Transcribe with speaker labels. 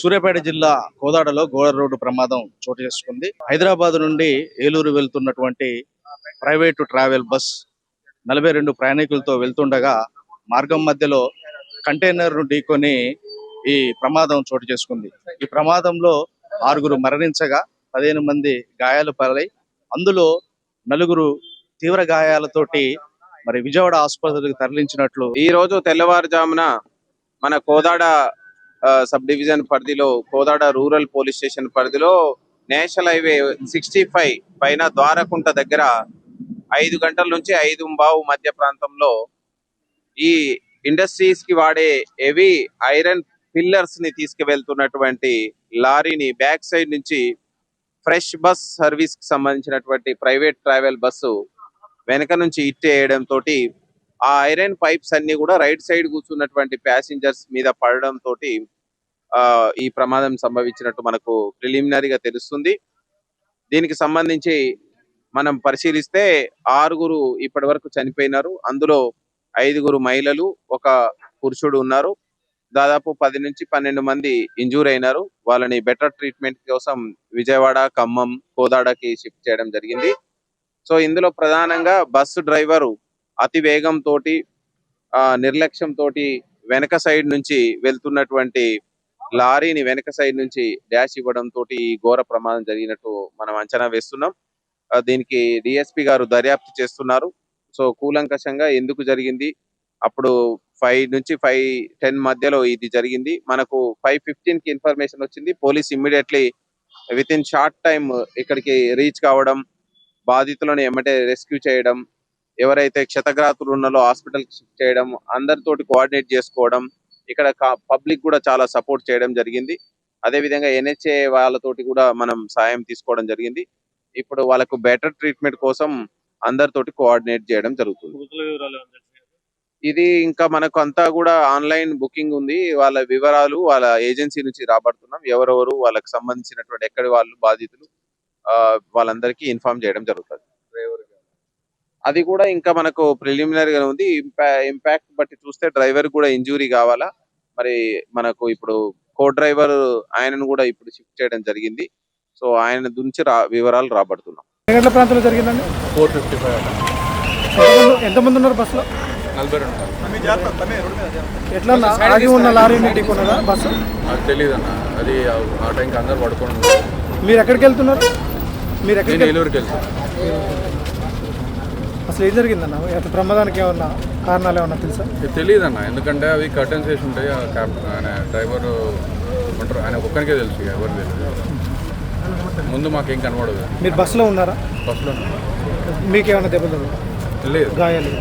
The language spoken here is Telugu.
Speaker 1: సూర్యాపేట జిల్లా కోదాడలో గోడర్ రోడ్డు ప్రమాదం చోటు చేసుకుంది. హైదరాబాద్ నుండి ఏలూరు వెళ్తున్నటువంటి ప్రైవేటు ట్రావెల్ బస్ 42 ప్రయాణికులతో వెళ్తుండగా మార్గం మధ్యలో కంటైనర్ ను ఢీకొని ఈ ప్రమాదం చోటు చేసుకుంది. ఈ ప్రమాదంలో 6 మరణించగా 15 మంది గాయాలు పాలై అందులో 4 తీవ్ర గాయాలతోటి మరి విజయవాడ ఆసుపత్రికి తరలించినట్లు
Speaker 2: ఈ రోజు తెల్లవారుజామున మన కోదాడ సబ్ డివిజన్ పరిధిలో కోదాడ రూరల్ పోలీస్ స్టేషన్ పరిధిలో నేషనల్ హైవే 65 పైన ద్వారకుంట దగ్గర 5 గంటల నుంచి 5:15 మధ్య ప్రాంతంలో ఈ ఇండస్ట్రీస్ కి వాడే హెవీ ఐరన్ పిల్లర్స్ ని తీసుకువెళ్తున్నటువంటి లారీని బ్యాక్ సైడ్ నుంచి ఫ్రెష్ బస్ సర్వీస్ కి సంబంధించినటువంటి ప్రైవేట్ ట్రావెల్ బస్సు వెనక నుంచి ఇట్టేయడం తోటి ఆ ఐరన్ పైప్స్ అన్ని కూడా రైట్ సైడ్ కూర్చున్నటువంటి ప్యాసింజర్స్ మీద పడడం తోటి ఈ ప్రమాదం సంభవించినట్టు మనకు ప్రిలిమినరీగా తెలుస్తుంది. దీనికి సంబంధించి మనం పరిశీలిస్తే 6 ఇప్పటి వరకు చనిపోయినారు. అందులో 5 మహిళలు, 1 పురుషుడు ఉన్నారు. దాదాపు 10 నుంచి 12 మంది ఇంజూర్ అయినారు. వాళ్ళని బెటర్ ట్రీట్మెంట్ కోసం విజయవాడ, ఖమ్మం, కోదాడకి షిఫ్ట్ చేయడం జరిగింది. సో ఇందులో ప్రధానంగా బస్సు డ్రైవరు అతి వేగం తోటి నిర్లక్ష్యం తోటి వెనక సైడ్ నుంచి వెళ్తున్నటువంటి లారీని వెనక సైడ్ నుంచి డాష్ ఇవ్వడం తోటి ఈ ఘోర ప్రమాదం జరిగినట్టు మనం అంచనా వేస్తున్నాం. దీనికి డిఎస్పి గారు దర్యాప్తు చేస్తున్నారు. సో కూలంకషంగా ఎందుకు జరిగింది, అప్పుడు 5 నుంచి 5:10 మధ్యలో ఇది జరిగింది. మనకు 5:15 కి ఇన్ఫర్మేషన్ వచ్చింది. Police immediately with in short time ఇక్కడికి రీచ్ కావడం, బాధితులను ఎమ్మటే రెస్క్యూ చేయడం, ఎవరైతే క్షతగాత్రులు ఉన్నారో హాస్పిటల్ షిఫ్ట్ చేయడం, అందరితోటి కోఆర్డినేట్ చేసుకోవడం, ఇక్కడ పబ్లిక్ కూడా చాలా సపోర్ట్ చేయడం జరిగింది. అదే విధంగా ఎన్హెచ్ఏ వాళ్ళతోటి కూడా మనం సాయం తీసుకోవడం జరిగింది. ఇప్పుడు వాళ్ళకు బెటర్ ట్రీట్మెంట్ కోసం అందరితోటి కోఆర్డినేట్ చేయడం జరుగుతుంది. ఇది ఇంకా మనకు అంతా కూడా ఆన్లైన్ బుకింగ్ ఉంది. వాళ్ళ వివరాలు వాళ్ళ ఏజెన్సీ నుంచి రాబడుతున్నాం. ఎవరెవరు వాళ్ళకి సంబంధించినటువంటి ఎక్కడి వాళ్ళు బాధితులు వాళ్ళందరికీ ఇన్ఫార్మ్ చేయడం జరుగుతుంది. అది కూడా ఇంకా మనకు ప్రిలిమినరీగా ఉంది. ఇంపాక్ట్ బట్టి చూస్తే డ్రైవర్ కూడా ఇంజూరీ కావాలా, మరి మనకు ఇప్పుడు కో డ్రైవర్ ఆయనను కూడా ఇప్పుడు షిఫ్ట్ చేయడం జరిగింది. సో ఆయన నుంచి వివరాలు రాబడుతున్నాం.
Speaker 3: గంటల ప్రాంతంలో జరిగిందండి.
Speaker 4: 4:55.
Speaker 3: ఎంతమంది ఉన్నారు బస్సులో?
Speaker 4: 42.
Speaker 3: ఎట్లా ఆగి ఉన్న లారీని ఢీకొన్నదా బస్సు?
Speaker 4: నాకు తెలియదు అన్న, అది ఆ టైంకి అందరు పడుకోండి.
Speaker 3: మీరు ఎక్కడికి వెళ్తున్నారు? మీరు ఎక్కడికి?
Speaker 4: ఏలూరుకి వెళ్తాను.
Speaker 3: అసలు ఏం జరిగిందన్న? అట్లా ప్రమాదానికి ఏమన్నా కారణాలు ఏమన్నా తెలుసా?
Speaker 4: తెలియదు అన్న, ఎందుకంటే అవి కర్టన్స్ వేసి ఉంటాయి. ఆయన డ్రైవర్ ఉంటారు, ఆయన ఒక్కరికే తెలుసు, ఎవరు తెలియదు. ముందు మాకేం కనబడదు.
Speaker 3: మీరు బస్సులో ఉన్నారా?
Speaker 4: బస్సులో
Speaker 3: మీకేమన్నా దెబ్బలు
Speaker 4: లేదు,
Speaker 3: గాయాలు?